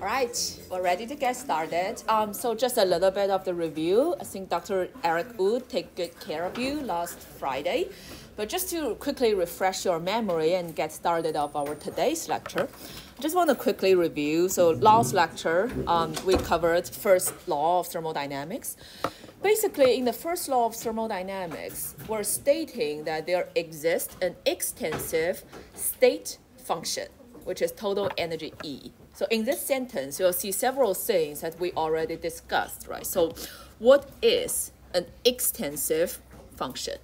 All right, we're ready to get started. So just a little bit of the review. I think Dr. Eric Wood took good care of you last Friday. But just to quickly refresh your memory and get started of our today's lecture, I just want to quickly review. So last lecture, we covered first law of thermodynamics. Basically, in the first law of thermodynamics, we're stating that there exists an extensive state function, which is total energy E. So in this sentence, you'll see several things that we already discussed, right? So what is an extensive function,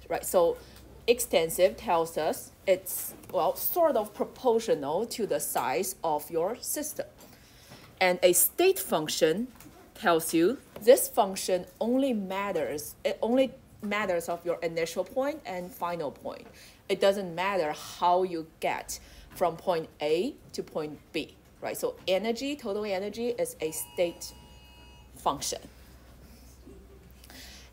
right? So extensive tells us it's, well, sort of proportional to the size of your system. And a state function tells you this function only matters, it only matters of your initial point and final point. It doesn't matter how you get from point A to point B, right? So energy, total energy, is a state function.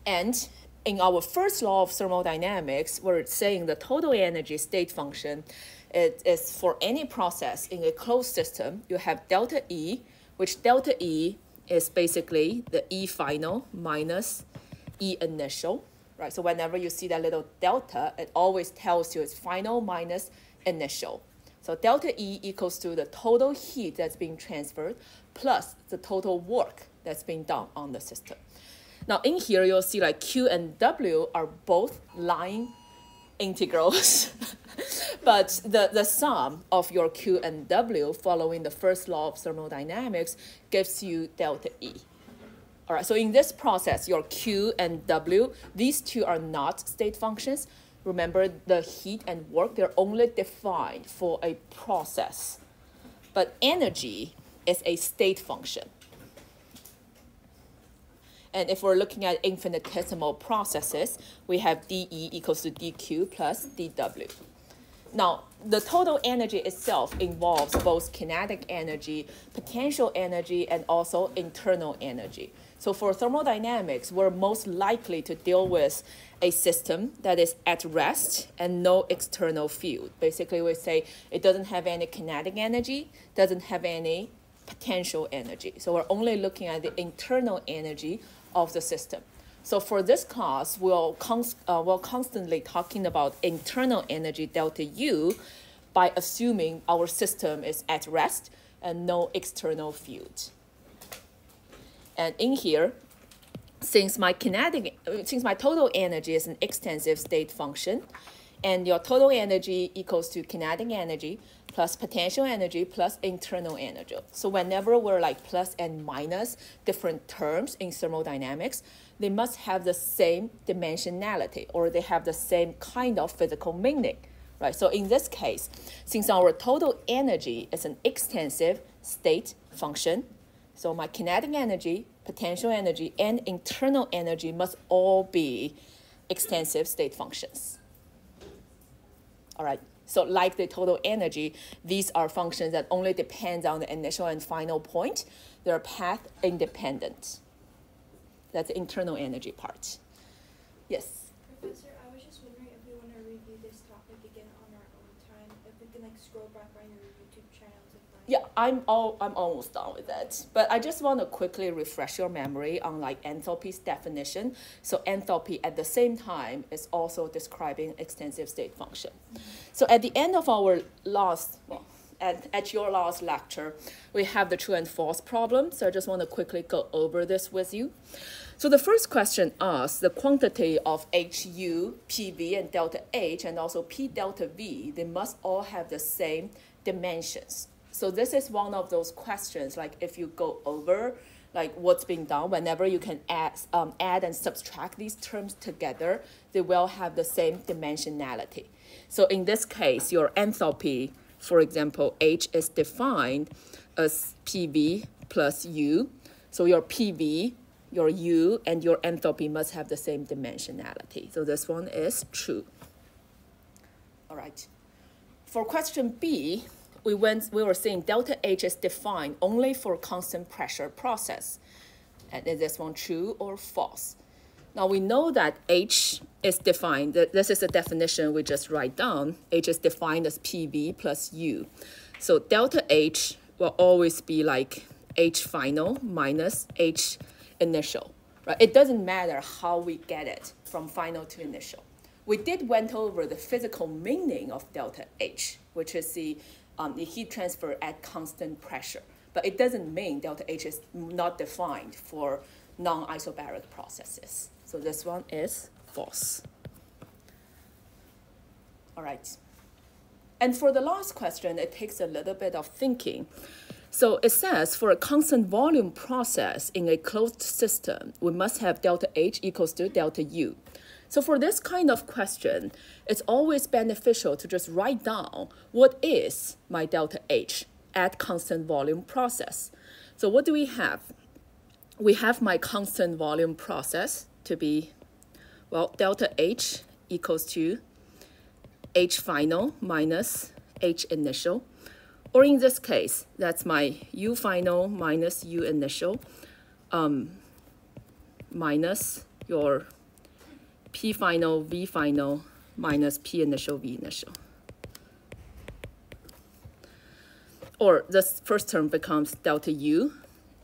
And in our first law of thermodynamics, we're saying the total energy state function is for any process in a closed system, you have delta E, which delta E is basically the E final minus E initial, right? So whenever you see that little delta, it always tells you it's final minus initial. So delta E equals to the total heat that's being transferred plus the total work that's being done on the system. Now in here, you'll see like Q and W are both line integrals, but the sum of your Q and W following the first law of thermodynamics gives you delta E. All right, so in this process, your Q and W, these two are not state functions. Remember, the heat and work, they're only defined for a process. But energy is a state function. And if we're looking at infinitesimal processes, we have dE equals to dQ plus dW. Now, the total energy itself involves both kinetic energy, potential energy, and also internal energy. So for thermodynamics, we're most likely to deal with a system that is at rest and no external field. Basically, we say it doesn't have any kinetic energy, doesn't have any potential energy. So we're only looking at the internal energy of the system. So for this class, we'll constantly talking about internal energy delta U by assuming our system is at rest and no external field. And in here, since my total energy is an extensive state function, and your total energy equals to kinetic energy plus potential energy plus internal energy. So whenever we're like plus and minus different terms in thermodynamics, they must have the same dimensionality, or they have the same kind of physical meaning, right? So in this case, since our total energy is an extensive state function, so my kinetic energy, potential energy, and internal energy must all be extensive state functions. All right, so like the total energy, these are functions that only depend on the initial and final point. They're path independent. That's the internal energy part. Yes? Professor, I was just wondering if we want to review this topic again on our own time, if we can like scroll back on your YouTube channel to find. Yeah, I'm almost done with that. But I just want to quickly refresh your memory on like enthalpy's definition. So enthalpy at the same time is also describing extensive state function. So at the end of our last, well, at your last lecture, we have the true and false problem. So I just want to quickly go over this with you. So the first question asks the quantity of HU, PV, and delta H, and also P delta V, they must all have the same dimensions. So this is one of those questions, like if you go over like what's being done, whenever you can add and subtract these terms together, they will have the same dimensionality. So in this case, your enthalpy, for example, H is defined as PV plus U. So your PV, your U, and your enthalpy must have the same dimensionality. So this one is true. All right. For question B, we were saying delta H is defined only for constant pressure process. And is this one true or false? Now we know that H is defined, this is a definition we just write down. H is defined as PV plus U. So delta H, will always be like H final minus H initial, right? It doesn't matter how we get it from final to initial. We did went over the physical meaning of delta H, which is the heat transfer at constant pressure. But it doesn't mean delta H is not defined for non-isobaric processes. So this one is false. All right. And for the last question, it takes a little bit of thinking. So it says for a constant volume process in a closed system, we must have delta H equals to delta U. So for this kind of question, it's always beneficial to just write down what is my delta H at constant volume process. So what do we have? We have my constant volume process to be, well, delta H equals to H final minus H initial. Or in this case, that's my U final minus U initial minus your P final, V final minus P initial, V initial. Or this first term becomes delta U,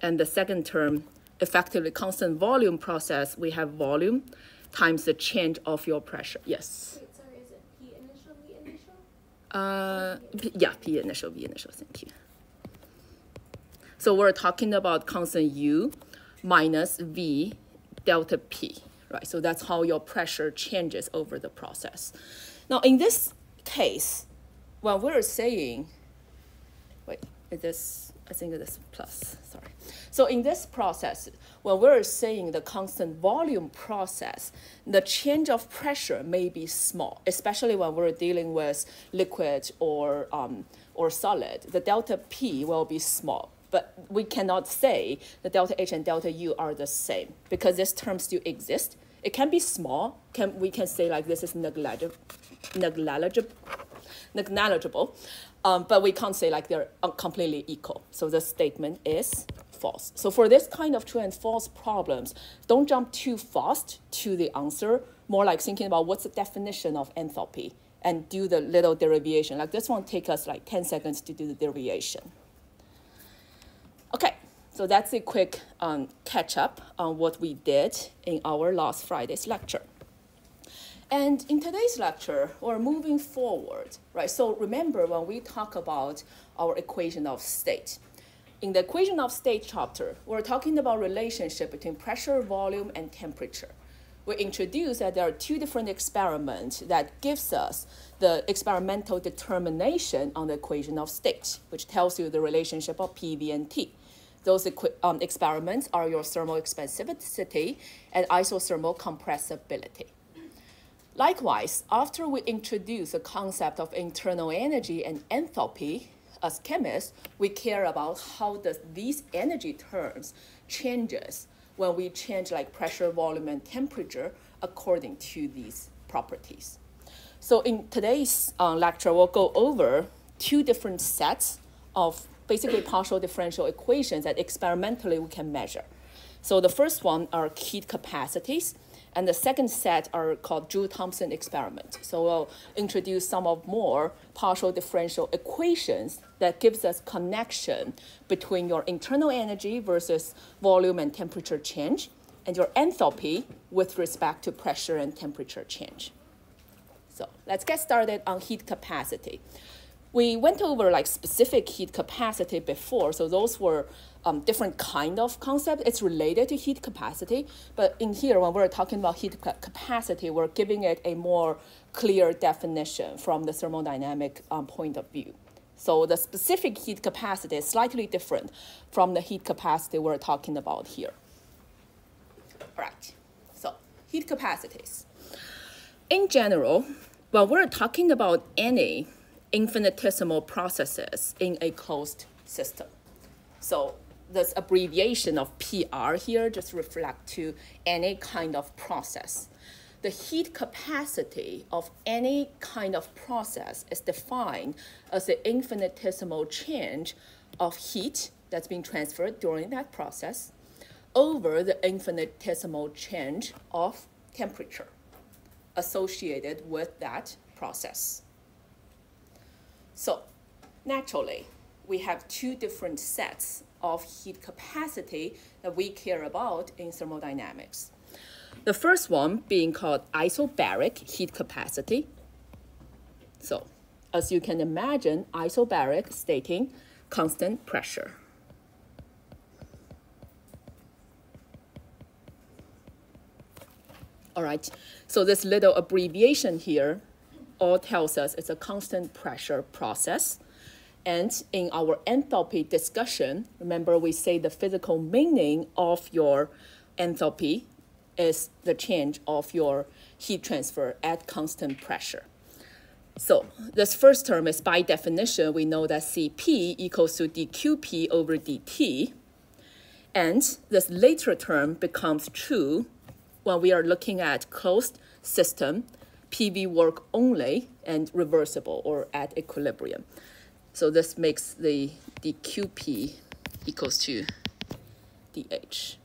and the second term, effectively constant volume process, we have volume times the change of your pressure. Yes? Wait, sorry, is it P initial, V initial? Yeah, P initial, V initial, thank you. So we're talking about constant U minus V delta P, right? So that's how your pressure changes over the process. Now in this case, when we're saying, wait, is this, I think it is plus, sorry. So in this process, when we're saying the constant volume process, the change of pressure may be small, especially when we're dealing with liquid or solid. The delta P will be small, but we cannot say the delta H and delta U are the same because this term still exists. It can be small. We can say like this is negligible, but we can't say like they're completely equal. So the statement is false. So for this kind of true and false problems, don't jump too fast to the answer, more like thinking about what's the definition of enthalpy and do the little derivation. Like this one take us like 10 seconds to do the derivation. Okay, so that's a quick catch up on what we did in our last Friday's lecture. And in today's lecture, we're moving forward, right? So remember when we talk about our equation of state. In the equation of state chapter, we're talking about relationship between pressure, volume, and temperature. We introduced that there are two different experiments that gives us the experimental determination on the equation of state, which tells you the relationship of P, V, and T. Those experiments are your thermal expansivity and isothermal compressibility. Likewise, after we introduce the concept of internal energy and enthalpy, as chemists, we care about how does these energy terms changes when we change like pressure, volume, and temperature according to these properties. So in today's lecture, we'll go over two different sets of basically partial differential equations that experimentally we can measure. So the first one are heat capacities, and the second set are called Joule-Thomson experiment. So we'll introduce some of more partial differential equations that gives us connection between your internal energy versus volume and temperature change, and your enthalpy with respect to pressure and temperature change. So let's get started on heat capacity. We went over like specific heat capacity before, so those were different kind of concept. It's related to heat capacity, but in here, when we're talking about heat capacity, we're giving it a more clear definition from the thermodynamic point of view. So the specific heat capacity is slightly different from the heat capacity we're talking about here. All right, so heat capacities. In general, when we're talking about any infinitesimal processes in a closed system, so this abbreviation of PR here just reflect to any kind of process. The heat capacity of any kind of process is defined as the infinitesimal change of heat that's being transferred during that process over the infinitesimal change of temperature associated with that process. So naturally, we have two different sets of heat capacity that we care about in thermodynamics. The first one being called isobaric heat capacity. So, as you can imagine, isobaric stating constant pressure. All right, so this little abbreviation here all tells us it's a constant pressure process. And in our enthalpy discussion, remember we say the physical meaning of your enthalpy is the change of your heat transfer at constant pressure. So this first term is, by definition, we know that Cp equals to dQp over dt. And this later term becomes true when we are looking at closed system, PV work only, and reversible or at equilibrium. So this makes the dQp equals to dH.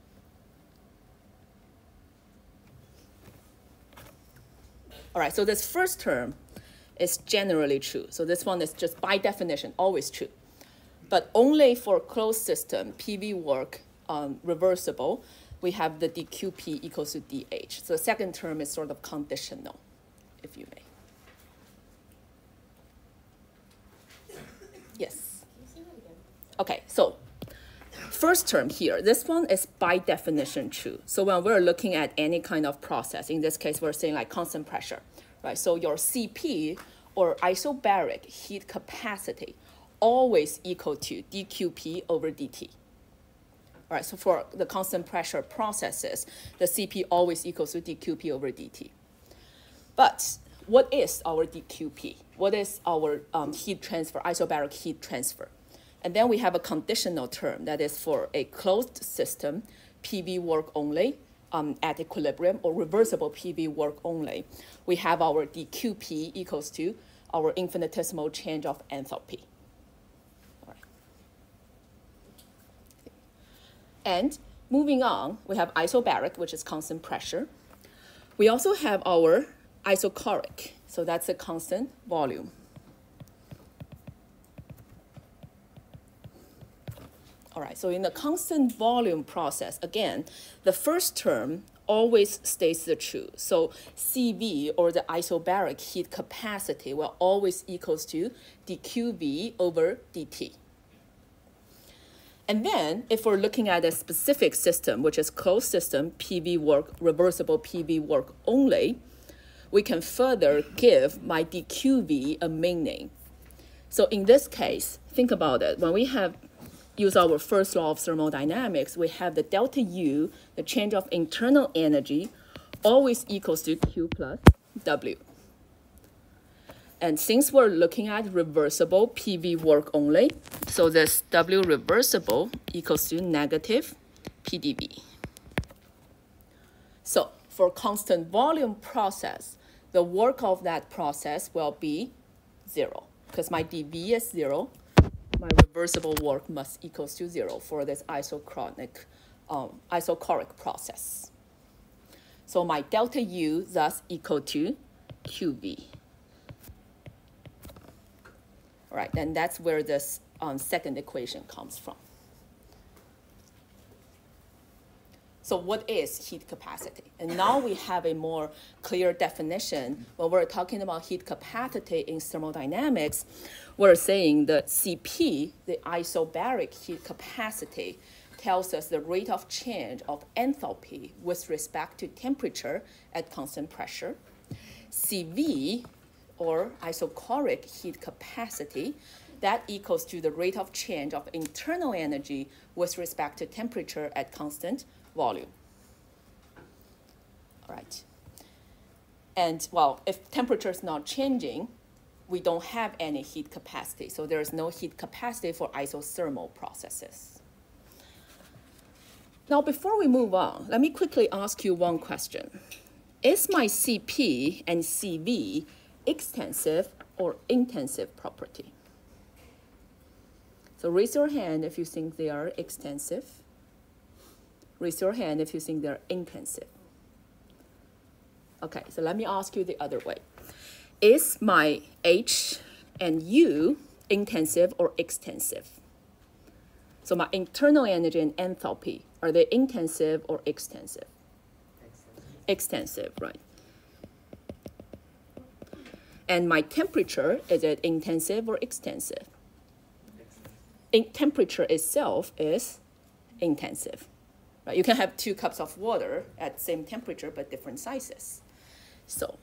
All right, so this first term is generally true. So this one is just by definition always true. But only for closed system, PV work reversible, we have the dQp equals to dH. So the second term is sort of conditional, if you may. Yes? Can you say that again? Okay, so first term here, this one is by definition true. So when we're looking at any kind of process, in this case, we're saying like constant pressure, right? So your Cp or isobaric heat capacity always equal to dQp over dt. All right, so for the constant pressure processes, the Cp always equals to dQp over dt. But what is our dQp? What is our heat transfer, isobaric heat transfer? And then we have a conditional term that is for a closed system, PV work only, at equilibrium, or reversible PV work only. We have our dQp equals to our infinitesimal change of enthalpy. All right. And moving on, we have isobaric, which is constant pressure. We also have our isochoric, so that's a constant volume. All right, so in the constant volume process, again, the first term always stays the true. So Cv, or the isobaric heat capacity, will always equals to dQv over dt. And then, if we're looking at a specific system, which is closed system, PV work, reversible PV work only, we can further give my dQv a meaning. So in this case, think about it. When we have use our first law of thermodynamics, we have the delta U, the change of internal energy, always equals to Q plus W. And since we're looking at reversible PV work only, so this W reversible equals to negative PdV. So for constant volume process, the work of that process will be 0, because my dV is 0. My reversible work must equals to 0 for this isochoric process. So my delta U thus equal to QV. All right, and that's where this second equation comes from. So what is heat capacity? And now we have a more clear definition. When we're talking about heat capacity in thermodynamics, we're saying that Cp, the isobaric heat capacity, tells us the rate of change of enthalpy with respect to temperature at constant pressure. Cv, or isochoric heat capacity, that equals to the rate of change of internal energy with respect to temperature at constant volume. All right. And well, if temperature is not changing, we don't have any heat capacity. So there is no heat capacity for isothermal processes. Now, before we move on, let me quickly ask you one question. Is my Cp and Cv extensive or intensive property? So raise your hand if you think they are extensive. Raise your hand if you think they're intensive. Okay, so let me ask you the other way. Is my H and U intensive or extensive? So my internal energy and enthalpy, are they intensive or extensive? Extensive, right. And my temperature, is it intensive or extensive? Temperature itself is intensive. Right? You can have 2 cups of water at same temperature but different sizes. So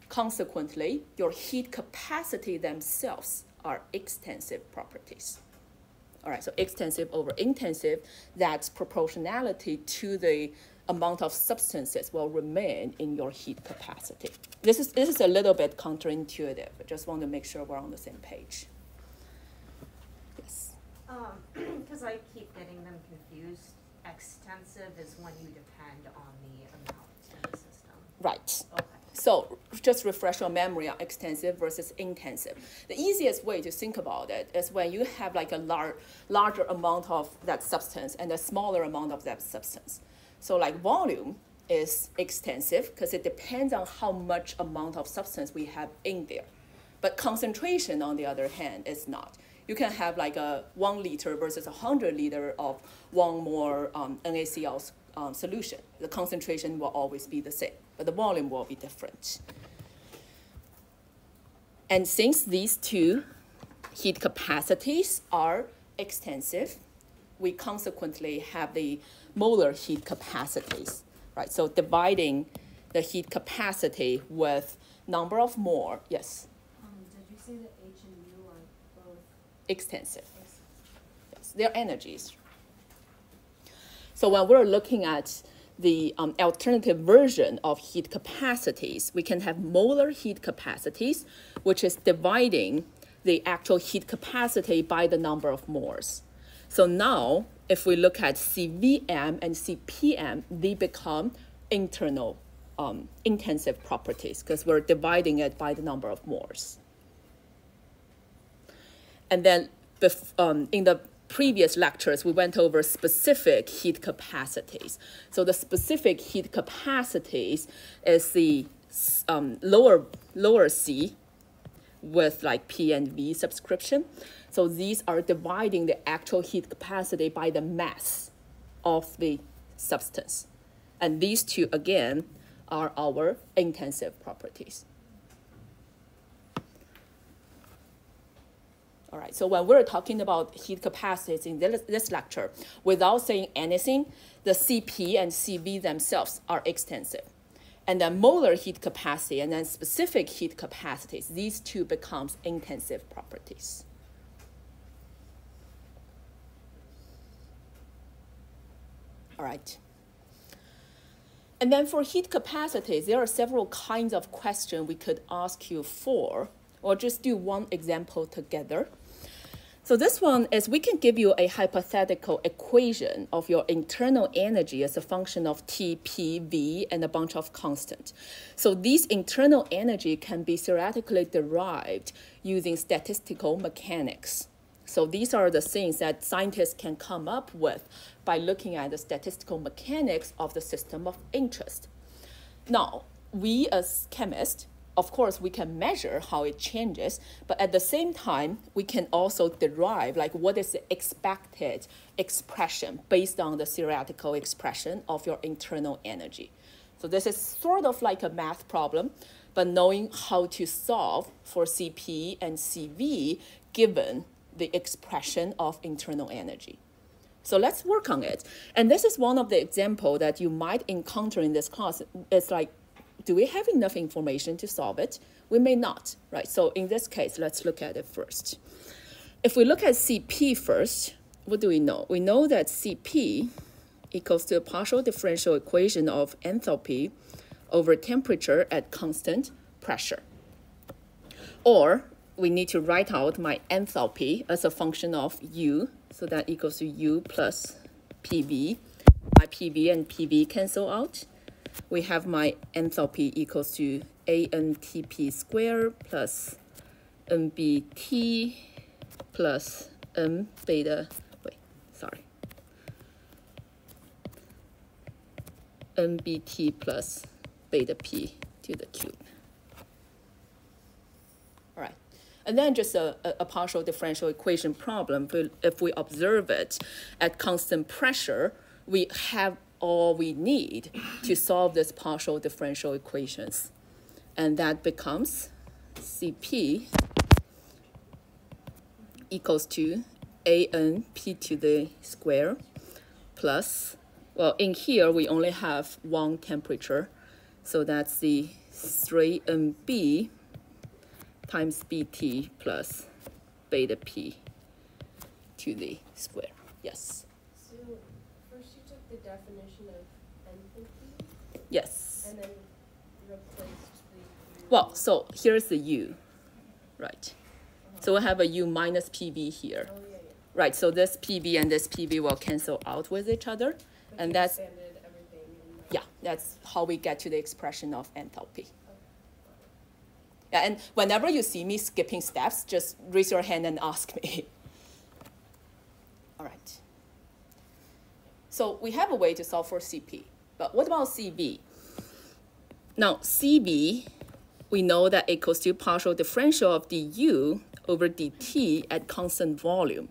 consequently, your heat capacity themselves are extensive properties. All right, so extensive over intensive, that's proportionality to the amount of substances will remain in your heat capacity. This is a little bit counterintuitive. I just want to make sure we're on the same page. Yes. Because I keep getting them confused. Extensive is when you depend on the amount in the system. Right. Okay. So just refresh your memory on extensive versus intensive. The easiest way to think about it is when you have like a larger amount of that substance and a smaller amount of that substance. So like volume is extensive because it depends on how much amount of substance we have in there. But concentration, on the other hand, is not. You can have like a 1 liter versus 100 liter of one more NaCl solution. The concentration will always be the same, but the volume will be different. And since these 2 heat capacities are extensive, we consequently have the molar heat capacities, right? So dividing the heat capacity with number of mole, yes? Did you say that H and U are both Extensive. Yes, they're energies. So when we're looking at the alternative version of heat capacities, we can have molar heat capacities, which is dividing the actual heat capacity by the number of moles. So now, if we look at CVM and CPM, they become internal intensive properties because we're dividing it by the number of moles. And then in the previous lectures, we went over specific heat capacities. So the specific heat capacities is the lower C with like P and V subscription. So these are dividing the actual heat capacity by the mass of the substance. And these 2, again, are our intensive properties. All right, so when we're talking about heat capacities in this lecture, without saying anything, the CP and CV themselves are extensive. And then molar heat capacity and then specific heat capacities, these 2 becomes intensive properties. All right. And then for heat capacities, there are several kinds of questions we could ask you for, or just do one example together. So this one is we can give you a hypothetical equation of your internal energy as a function of T, P, V, and a bunch of constants. So these internal energy can be theoretically derived using statistical mechanics. So these are the things that scientists can come up with by looking at the statistical mechanics of the system of interest. Now, we as chemists, of course, we can measure how it changes, but at the same time, we can also derive, like, what is the expected expression based on the theoretical expression of your internal energy. So this is sort of like a math problem, but knowing how to solve for CP and CV given the expression of internal energy. So let's work on it. And this is one of the examples that you might encounter in this class. It's like, do we have enough information to solve it? We may not, right? So in this case, let's look at it first. If we look at CP first, what do we know? We know that CP equals to a partial differential equation of enthalpy over temperature at constant pressure. Or we need to write out my enthalpy as a function of U, so that equals to U plus PV. My PV and PV cancel out. We have my enthalpy equals to ANTP squared plus NBT plus N beta, NBT plus beta P to the cube. All right. And then just a partial differential equation problem, if we observe it at constant pressure, we have all we need to solve this partial differential equations. And that becomes Cp equals to AnP to the square plus, well, in here we only have one temperature, so that's the 3nB times Bt plus beta P to the square. Yes? So first you took the definition of enthalpy Yes. and then replaced the U. Well, so here's the U, right? So we have a U minus PV here. Oh, yeah. Right, so this PV and this PV will cancel out with each other. But And you that's, expanded everything in yeah, that's how we get to the expression of enthalpy. Yeah, and whenever you see me skipping steps, just raise your hand and ask me. All right. So we have a way to solve for Cp, but what about Cv? Now, Cv, we know that equals to partial differential of du over dt at constant volume.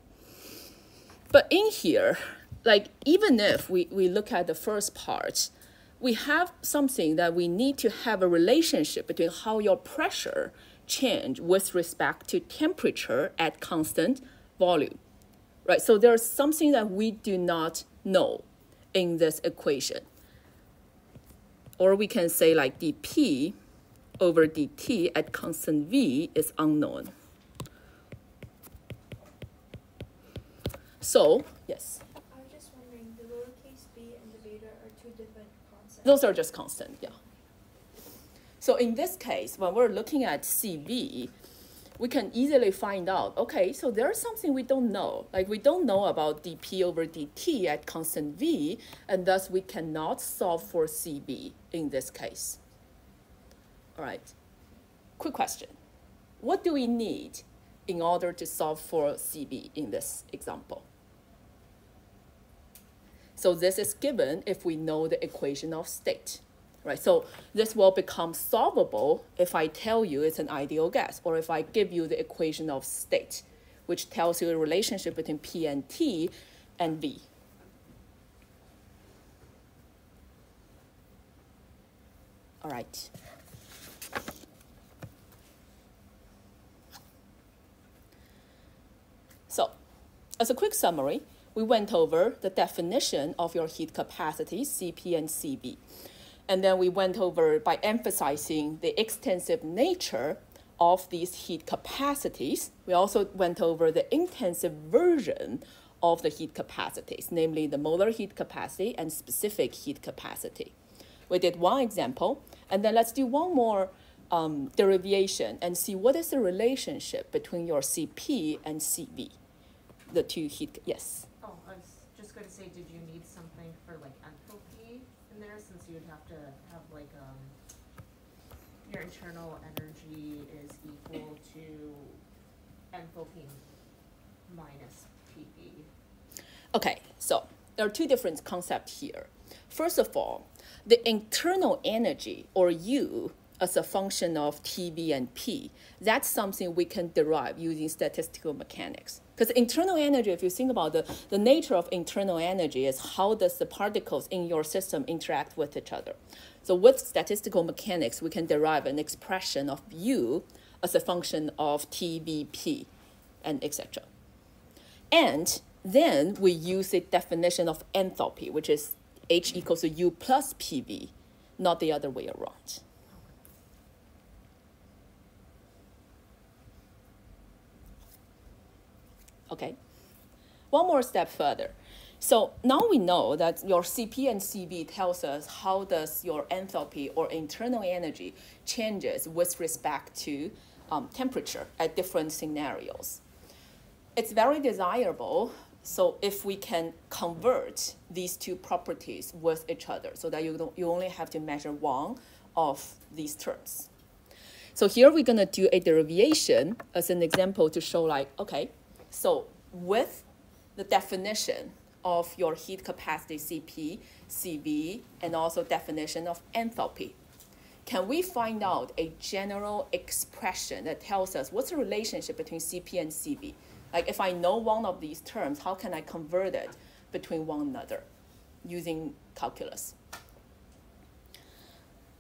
But in here, like even if we look at the first part, we have something that we need to have a relationship between how your pressure change with respect to temperature at constant volume, right? So there's something that we do not know in this equation. Or we can say like dP over dt at constant V is unknown. So, yes? I was just wondering, the lowercase b and the beta are two different concepts. Those are just constant, yeah. So in this case, when we're looking at Cv, we can easily find out, okay, so there's something we don't know. Like we don't know about dP over dt at constant V, and thus we cannot solve for Cv in this case. All right, quick question. What do we need in order to solve for Cv in this example? So this is given if we know the equation of state, right? So this will become solvable if I tell you it's an ideal gas, or if I give you the equation of state, which tells you the relationship between P and T and V. All right. So as a quick summary, we went over the definition of your heat capacity, Cp and Cv. And then we went over by emphasizing the extensive nature of these heat capacities. We also went over the intensive version of the heat capacities, namely the molar heat capacity and specific heat capacity. We did one example, and then let's do one more derivation and see what is the relationship between your Cp and Cv, the two heat, yes? Oh, I was just going to say, did you need something for like enthalpy in there, since you'd have to have like your internal energy is equal to enthalpy minus PV? Okay, so there are two different concepts here. First of all, the internal energy, or U, as a function of TV and P, that's something we can derive using statistical mechanics. Because internal energy, if you think about the nature of internal energy is how does the particles in your system interact with each other. So with statistical mechanics, we can derive an expression of U as a function of TVP and etc. And then we use the definition of enthalpy, which is H equals to U plus PV, not the other way around. Okay, one more step further. So now we know that your Cp and Cv tells us how does your enthalpy or internal energy changes with respect to temperature at different scenarios. It's very desirable, so if we can convert these two properties with each other so that you only have to measure one of these terms. So here we're gonna do a derivation as an example to show like, okay, so with the definition of your heat capacity Cp, Cv, and also definition of enthalpy, can we find out a general expression that tells us what's the relationship between CP and CV? Like if I know one of these terms, how can I convert it between one another using calculus?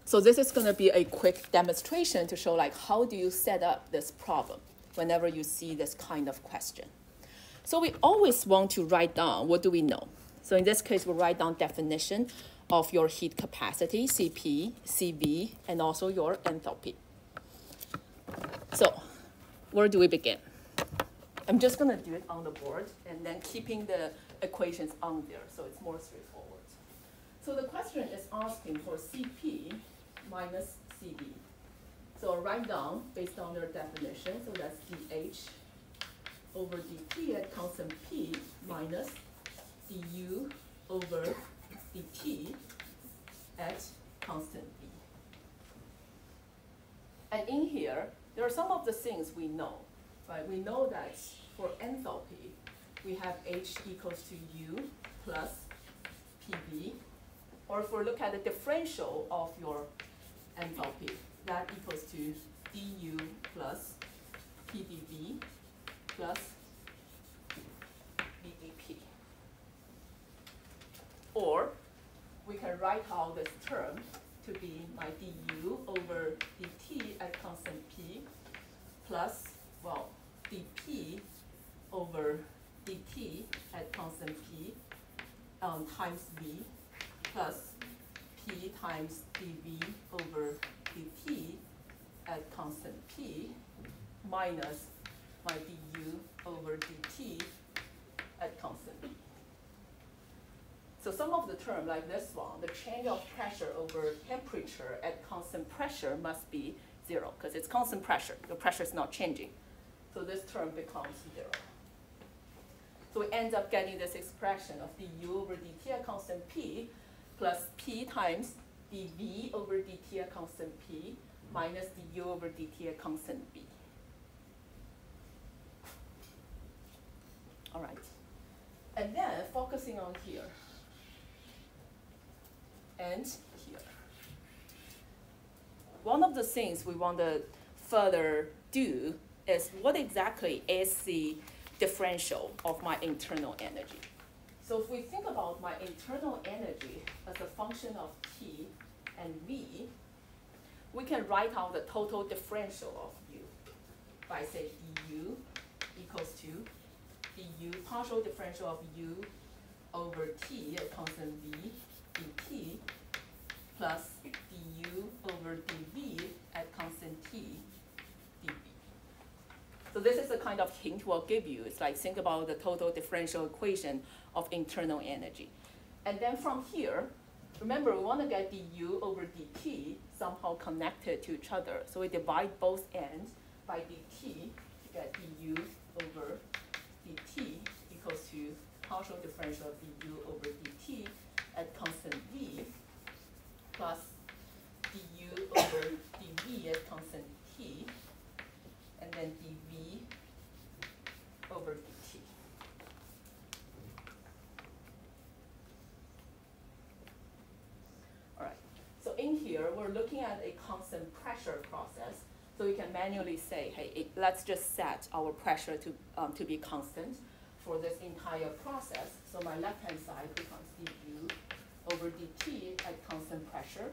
So this is going to be a quick demonstration to show like how do you set up this problem whenever you see this kind of question. So we always want to write down what do we know. So in this case, we'll write down definition of your heat capacity, Cp, Cv, and also your enthalpy. So where do we begin? I'm just going to do it on the board and then keeping the equations on there so it's more straightforward. So the question is asking for Cp minus Cv. So I'll write down based on their definition. So that's dH over dt at constant P minus du over dt at constant V. And in here, there are some of the things we know, right? We know that for enthalpy, we have H equals to U plus PV. Or if we look at the differential of your enthalpy, that equals to du plus PdV plus VdP. Or we can write out this term to be my du over dt at constant P plus, well, dP over dt at constant P times V plus P times dV over dt at constant P minus my du over dt at constant V. So some of the term like this one, the change of pressure over temperature at constant pressure must be 0 because it's constant pressure. The pressure is not changing. So this term becomes 0. So we end up getting this expression of du over dt at constant P plus P times dV over dt at constant P minus du over dt at constant V. All right. And then focusing on here and here. One of the things we want to further do is what exactly is the differential of my internal energy. So if we think about my internal energy as a function of T and V, we can write out the total differential of U by say du equals to du partial differential of U over T at constant V dt plus du over dV at constant T dV. So this is the kind of hint we'll give you. It's like think about the total differential equation of internal energy. And then from here, remember we want to get du over dt somehow connected to each other. So we divide both ends by dt to get du over dt equals to partial differential of du over dt at constant V plus du over dV at constant T, and then dV over dt. All right, so in here, we're looking at a constant pressure process. So we can manually say, hey, let's just set our pressure to be constant for this entire process. So my left-hand side becomes du over dt at constant pressure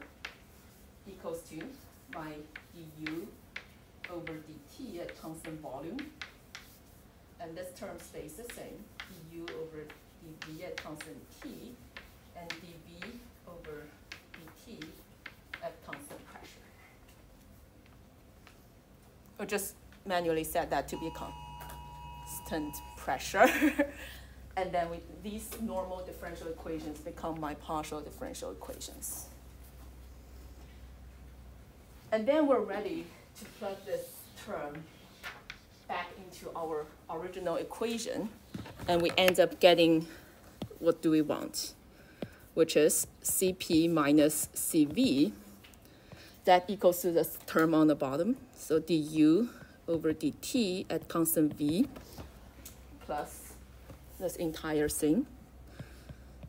equals to my du over dt at constant volume. And this term stays the same, du over dV at constant T, and dV over dt at constant pressure. Or just manually set that to be constant pressure. And then these normal differential equations become my partial differential equations. And then we're ready to plug this term back into our original equation. And we end up getting, what do we want? Which is Cp minus Cv. That equals to this term on the bottom. So du over dt at constant V plus this entire thing,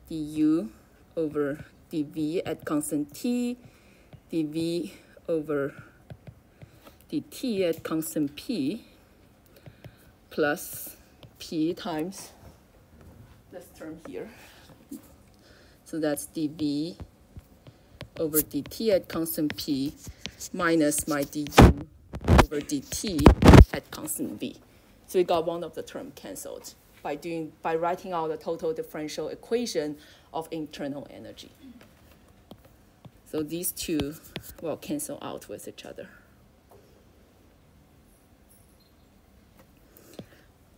du over dV at constant T, dV over dt at constant p plus p times this term here. So that's dv over dt at constant p minus my du over dt at constant v. So we got one of the term canceled by writing out the total differential equation of internal energy. So these two will cancel out with each other.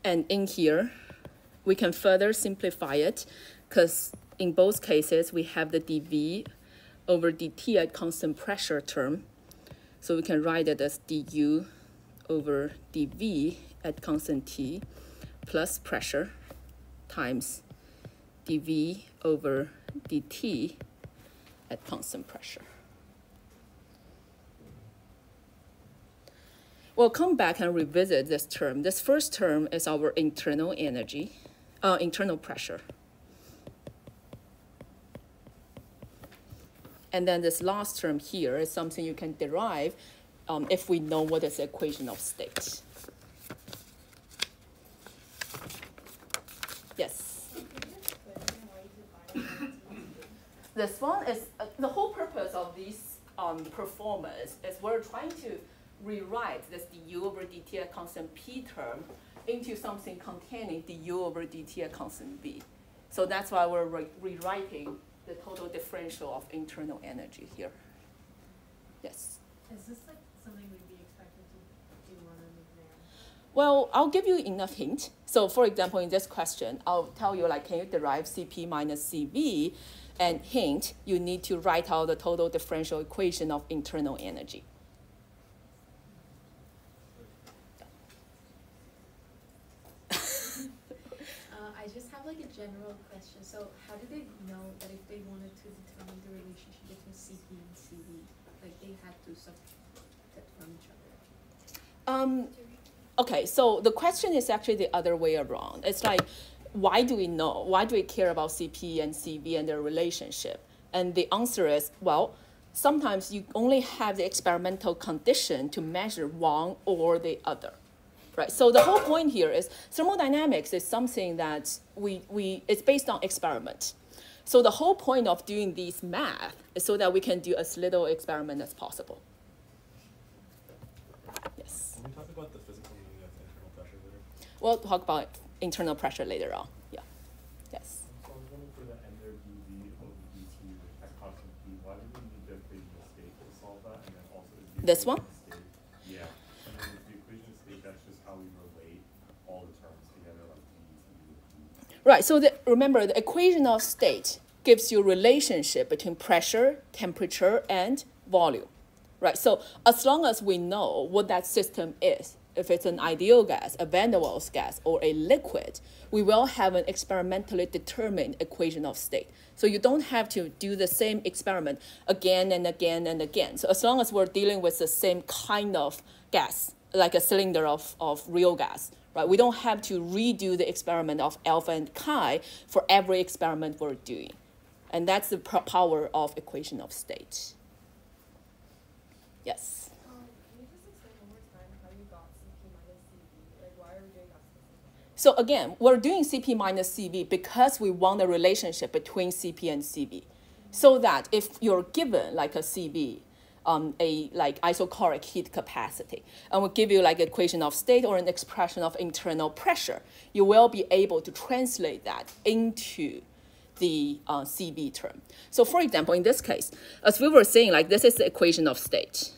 And in here, we can further simplify it because in both cases, we have the dv over dt at constant pressure term. So we can write it as du over dv at constant t plus pressure times dv over dt at constant pressure. We'll come back and revisit this term. This first term is our internal energy, internal pressure. And then this last term here is something you can derive if we know what is the equation of state. Yes? This one is, the whole purpose of this performance is we're trying to rewrite this du over dt at constant p term into something containing du over dt at constant v. So that's why we're rewriting the total differential of internal energy here. Yes? Is this like something we'd be expected to do on an exam? Well, I'll give you enough hint. So for example, in this question, I'll tell you like, can you derive Cp minus Cv? And hint, you need to write out the total differential equation of internal energy. I just have like a general question. So how do they know that if they wanted to determine the relationship between Cp and Cv, like they had to subtract from each other? Okay, so the question is actually the other way around. It's like, why do we know? Why do we care about Cp and Cv and their relationship? And the answer is, well, sometimes you only have the experimental condition to measure one or the other. Right, so the whole point here is thermodynamics is something that it's based on experiment. So the whole point of doing these math is so that we can do as little experiment as possible. Yes? Can we talk about the physical meaning of internal pressure later? We'll talk about internal pressure later on, yeah. Yes? So I was wondering for the ender dv over dt at constant p, why do we need the equation of state to solve that? And then also is the This one? equation of state, yeah. And then with the equation of state, that's just how we relate all the terms together, like dv. Right, so remember, the equation of state gives you relationship between pressure, temperature, and volume. Right, so as long as we know what that system is, if it's an ideal gas, a van der Waals gas, or a liquid, we will have an experimentally determined equation of state. So you don't have to do the same experiment again and again and again. So as long as we're dealing with the same kind of gas, like a cylinder of real gas, right? We don't have to redo the experiment of alpha and chi for every experiment we're doing. And that's the power of equation of state. Yes? Can you just explain one more time how you got Cp minus Cv? Like, why are we doing that specifically? So again, we're doing Cp minus Cv because we want a relationship between Cp and Cv. So that if you're given like a Cv, a like isochoric heat capacity, and we'll give you like equation of state or an expression of internal pressure, you will be able to translate that into the Cv term. So for example, in this case, as we were saying, like this is the equation of state.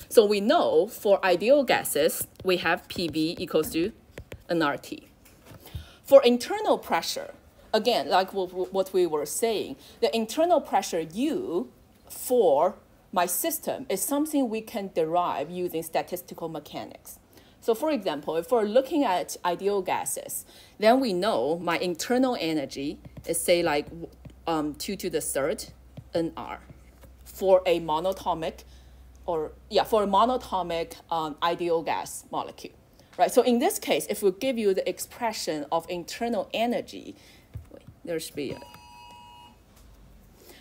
So we know for ideal gases, we have PV equals to nRT. For internal pressure, again, like what we were saying, the internal pressure U for my system is something we can derive using statistical mechanics. So for example, if we're looking at ideal gases, then we know my internal energy is say like 2 to the third nR for a monatomic ideal gas molecule, right? So in this case, if we give you the expression of internal energy, there should be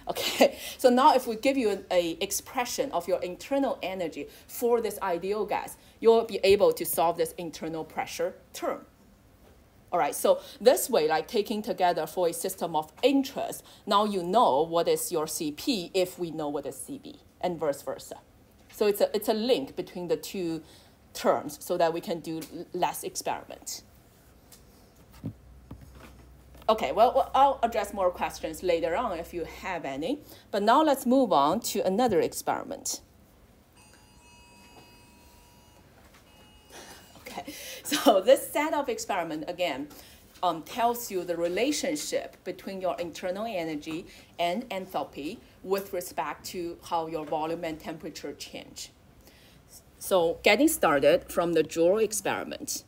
Okay, so now if we give you an expression of your internal energy for this ideal gas, you'll be able to solve this internal pressure term. All right, so this way, like taking together for a system of interest, now you know what is your CP if we know what is CB, and vice versa. So it's a link between the two terms so that we can do less experiments. Okay, well, I'll address more questions later on if you have any. But now let's move on to another experiment. Okay, so this set of experiment, again, tells you the relationship between your internal energy and enthalpy with respect to how your volume and temperature change. So getting started from the Joule experiment.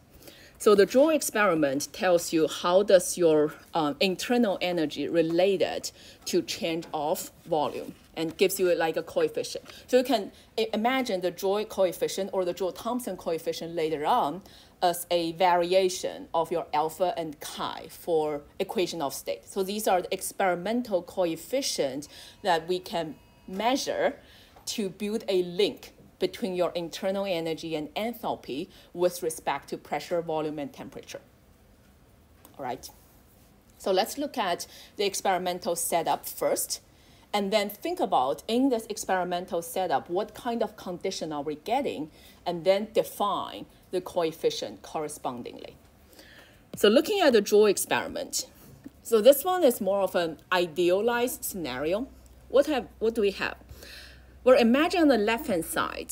So the Joule experiment tells you how does your internal energy related to change of volume and gives you like a coefficient. So you can imagine the Joule coefficient or the Joule-Thomson coefficient later on as a variation of your alpha and chi for equation of state. So these are the experimental coefficients that we can measure to build a link between your internal energy and enthalpy with respect to pressure, volume, and temperature. All right. So let's look at the experimental setup first, and then think about in this experimental setup, what kind of condition are we getting, and then define the coefficient correspondingly. So looking at the Joule experiment, so this one is more of an idealized scenario. What do we have? Well, imagine on the left-hand side,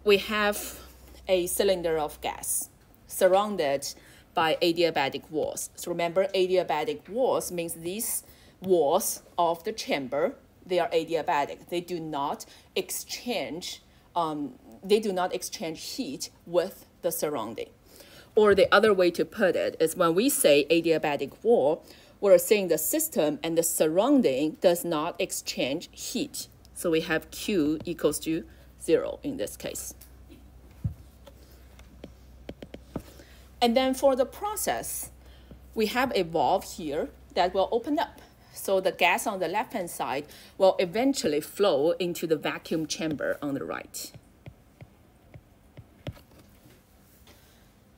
we have a cylinder of gas surrounded by adiabatic walls. So remember, adiabatic walls means these walls of the chamber, they are adiabatic. They do not exchange heat with the surrounding. Or the other way to put it is when we say adiabatic wall, we're saying the system and the surrounding does not exchange heat. So we have Q equals to 0 in this case. And then for the process, we have a valve here that will open up. So the gas on the left-hand side will eventually flow into the vacuum chamber on the right.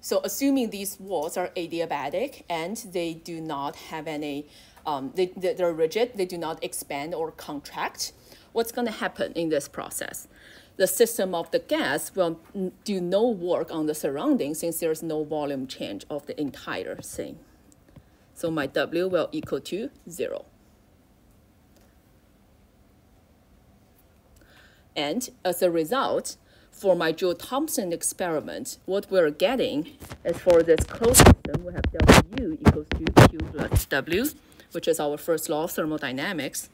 So assuming these walls are adiabatic and they do not have any, they're rigid, they do not expand or contract, what's going to happen in this process? The system of the gas will do no work on the surroundings since there's no volume change of the entire thing. So my W will equal to 0. And as a result, for my Joule-Thomson experiment, what we're getting is for this closed system, we have W equals to Q plus W, which is our first law of thermodynamics,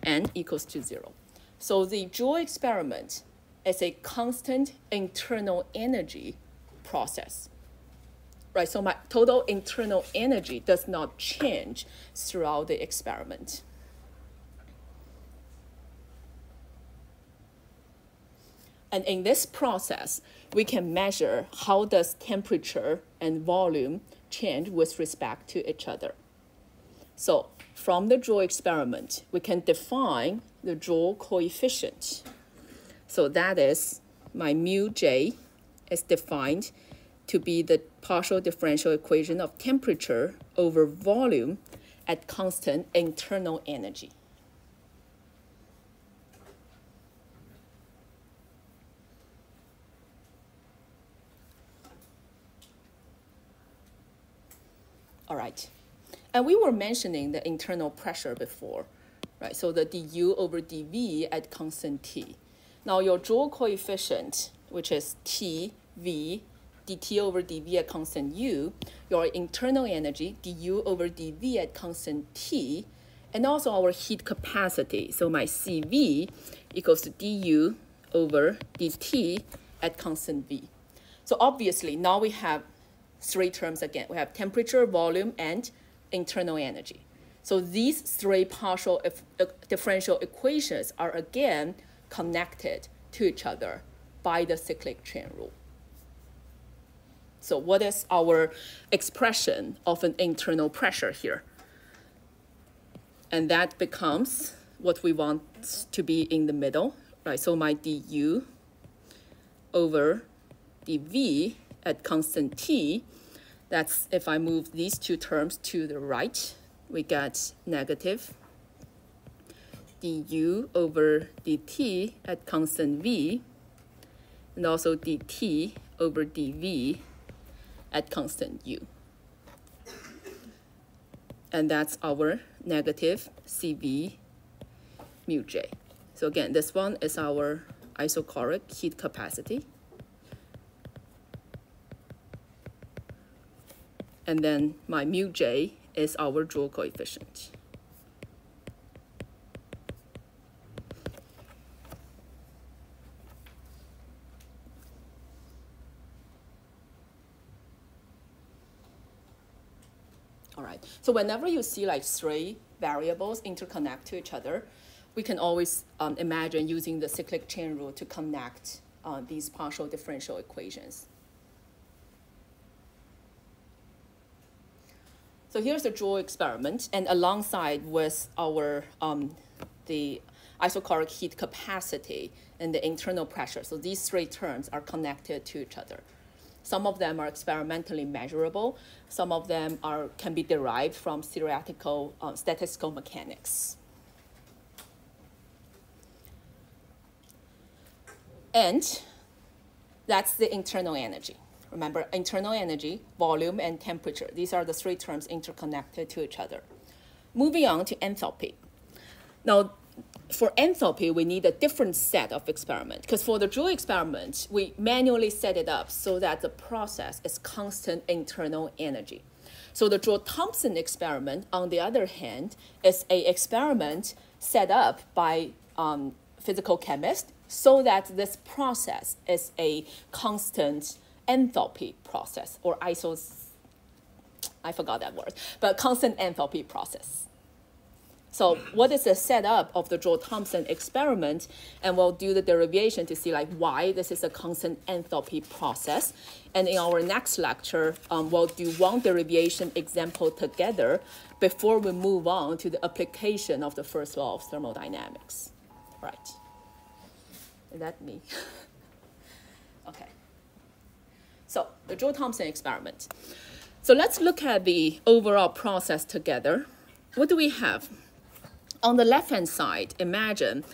and equals to 0. So the Joule experiment is a constant internal energy process, right? So my total internal energy does not change throughout the experiment. And in this process, we can measure how does temperature and volume change with respect to each other. So from the Joule experiment, we can define the Joule coefficient. So that is my mu J is defined to be the partial differential equation of temperature over volume at constant internal energy. All right. And we were mentioning the internal pressure before, right? So the du over dv at constant T. Now your Joule coefficient, which is Tv dt over dv at constant U, your internal energy, du over dv at constant T, and also our heat capacity. So my Cv equals to du over dt at constant V. So obviously now we have three terms again. We have temperature, volume, and internal energy. So these three partial differential equations are again connected to each other by the cyclic chain rule. So what is our expression of an internal pressure here? And that becomes what we want to be in the middle, right? So my du over dv at constant t, that's if I move these two terms to the right, we get negative du over dt at constant v, and also dt over dv at constant u. And that's our negative CV mu j. So again, this one is our isochloric heat capacity. And then my mu j is our Joule coefficient. All right, so whenever you see like three variables interconnect to each other, we can always imagine using the cyclic chain rule to connect these partial differential equations. So here's the Joule experiment, and alongside with our the isochloric heat capacity and the internal pressure. So these three terms are connected to each other. Some of them are experimentally measurable. Some of them can be derived from theoretical statistical mechanics. And that's the internal energy. Remember, internal energy, volume, and temperature. These are the three terms interconnected to each other. Moving on to enthalpy. Now, for enthalpy, we need a different set of experiment, because for the Joule experiment, we manually set it up so that the process is constant internal energy. So the Joule-Thomson experiment, on the other hand, is an experiment set up by physical chemists so that this process is a constant enthalpy process, or I forgot that word, but constant enthalpy process. So what is the setup of the Joule-Thomson experiment? And we'll do the derivation to see like why this is a constant enthalpy process. And in our next lecture, we'll do one derivation example together before we move on to the application of the first law of thermodynamics. Right. Is that me? Okay. So the Joule-Thomson experiment. So let's look at the overall process together. What do we have? On the left-hand side, imagine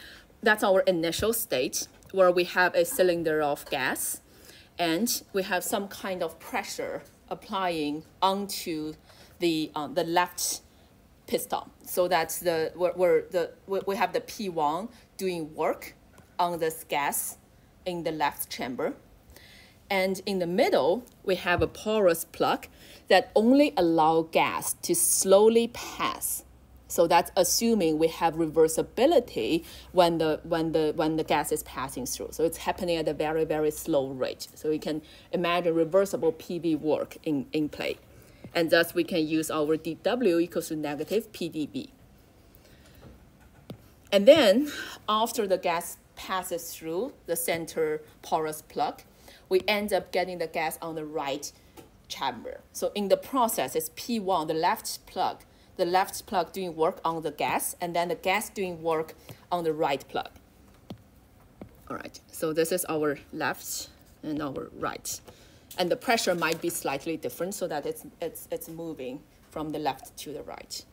that's our initial state where we have a cylinder of gas and we have some kind of pressure applying onto the left piston. So that's we have the P1 doing work on this gas in the left chamber. And in the middle, we have a porous plug that only allows gas to slowly pass. So that's assuming we have reversibility when the gas is passing through. So it's happening at a very, very slow rate. So we can imagine reversible PV work in play. And thus we can use our dW equals to negative PdV. And then after the gas passes through the center porous plug, we end up getting the gas on the right chamber. So in the process, it's P1, the left plug doing work on the gas, and then the gas doing work on the right plug. All right, so this is our left and our right. And the pressure might be slightly different so that it's moving from the left to the right.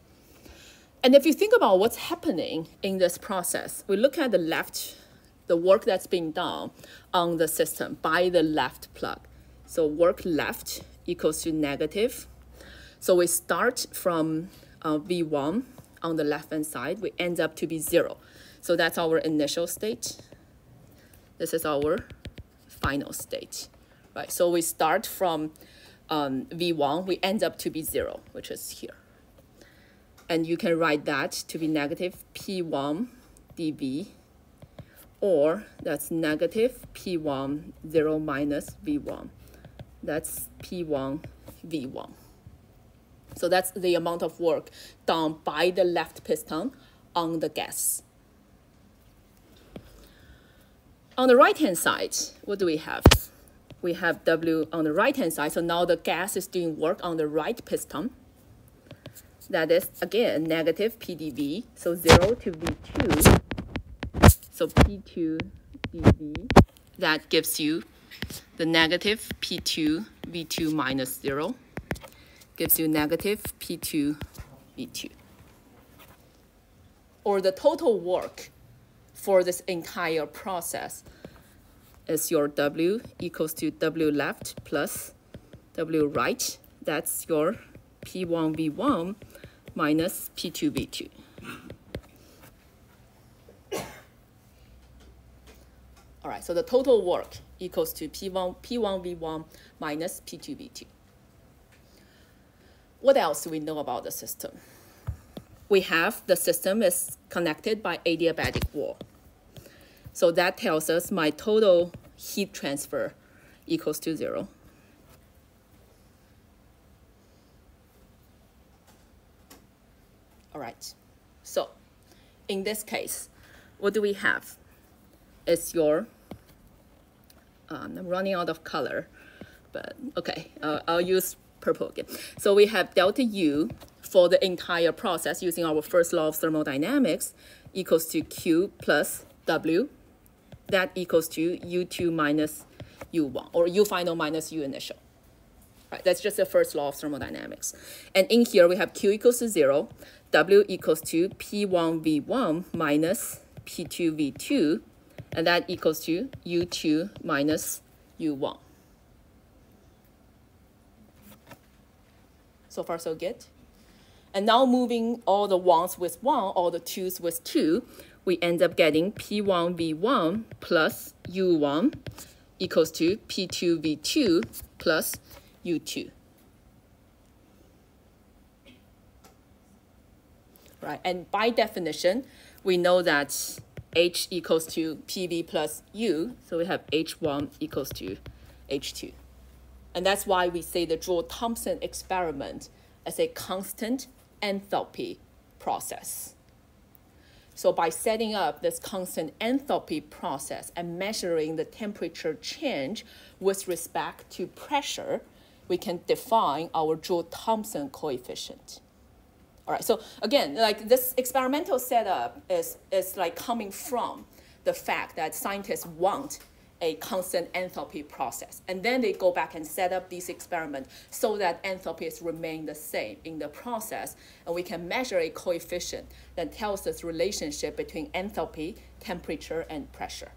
And if you think about what's happening in this process, we look at the left, the work that's being done on the system by the left plug. So work left equals to negative. So we start from V1 on the left-hand side, we end up to be 0. So that's our initial state. This is our final state, right? So we start from V1, we end up to be 0, which is here. And you can write that to be negative P1 dV, or that's negative P1 0 minus V1. That's P1 V1. So that's the amount of work done by the left piston on the gas. On the right-hand side, what do we have? We have W on the right-hand side. So now the gas is doing work on the right piston. that is, again, negative PdV, so 0 to V2, so P2 dV, that gives you the negative P2 V2 minus 0, gives you negative P2 V2. Or the total work for this entire process is your W equals to W left plus W right. That's your P1 V1 minus P2 V2. All right, so the total work equals to P1 V1 minus P2 V2. What else do we know about the system? We have the system is connected by adiabatic wall. So that tells us my total heat transfer equals to 0. All right, so in this case, what do we have? It's your, I'm running out of color, but okay, I'll use purple again. So we have delta U for the entire process using our first law of thermodynamics equals to Q plus W. That equals to U2 minus U1, or U final minus U initial. Right, that's just the first law of thermodynamics. And in here, we have Q equals to 0, W equals to P1 V1 minus P2 V2, and that equals to U2 minus U1. So far, so good. And now moving all the 1s with 1, all the 2s with 2, we end up getting P1 V1 plus U1 equals to P2 V2 plus U2. Right, and by definition, we know that H equals to PV plus U, so we have H1 equals to H2. And that's why we say the Joule-Thomson experiment as a constant enthalpy process. So by setting up this constant enthalpy process and measuring the temperature change with respect to pressure, we can define our Joule-Thomson coefficient. All right, so again, like this experimental setup is like coming from the fact that scientists want a constant enthalpy process. And then they go back and set up these experiments so that enthalpies remain the same in the process. And we can measure a coefficient that tells us relationship between enthalpy, temperature, and pressure.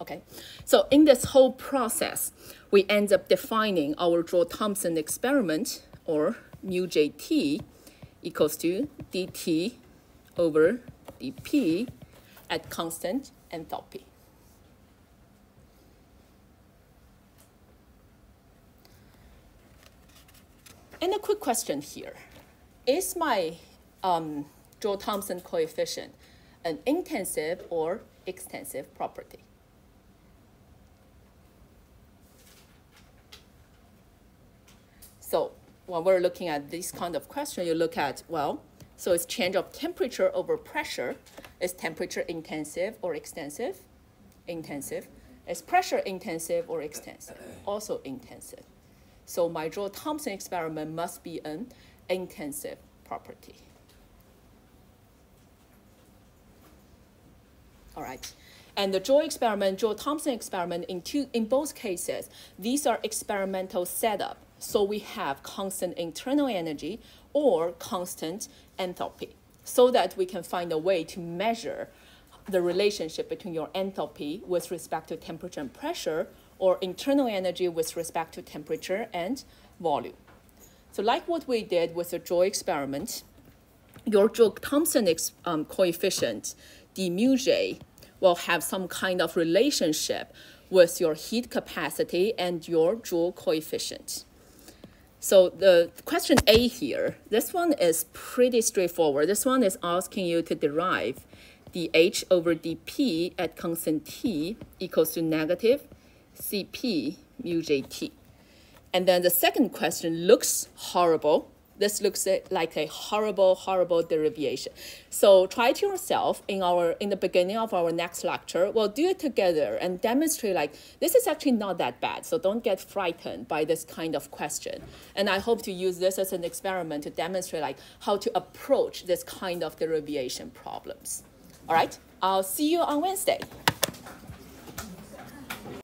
Okay, so in this whole process, we end up defining our Joule-Thomson experiment, or mu JT equals to dt over dP at constant enthalpy. And a quick question here. Is my Joule-Thomson coefficient an intensive or extensive property? So when we're looking at this kind of question, you look at, well, so it's change of temperature over pressure. Is temperature intensive or extensive? Intensive. Is pressure intensive or extensive? Also intensive. So my Joule-Thomson experiment must be an intensive property. All right. And the Joule-Thomson experiment, in both cases, these are experimental setup. So we have constant internal energy or constant enthalpy, so that we can find a way to measure the relationship between your enthalpy with respect to temperature and pressure, or internal energy with respect to temperature and volume. So like what we did with the Joule experiment, your Joule-Thomson coefficient, d mu j, will have some kind of relationship with your heat capacity and your Joule coefficient. So the question A here, this one is pretty straightforward. This one is asking you to derive dH over dP at constant T equals to negative Cp mu JT. And then the second question looks horrible, This looks like a horrible, horrible derivation. So try to yourself in the beginning of our next lecture. We'll do it together and demonstrate like this is actually not that bad. So don't get frightened by this kind of question. And I hope to use this as an experiment to demonstrate like how to approach this kind of derivation problems. All right, I'll see you on Wednesday.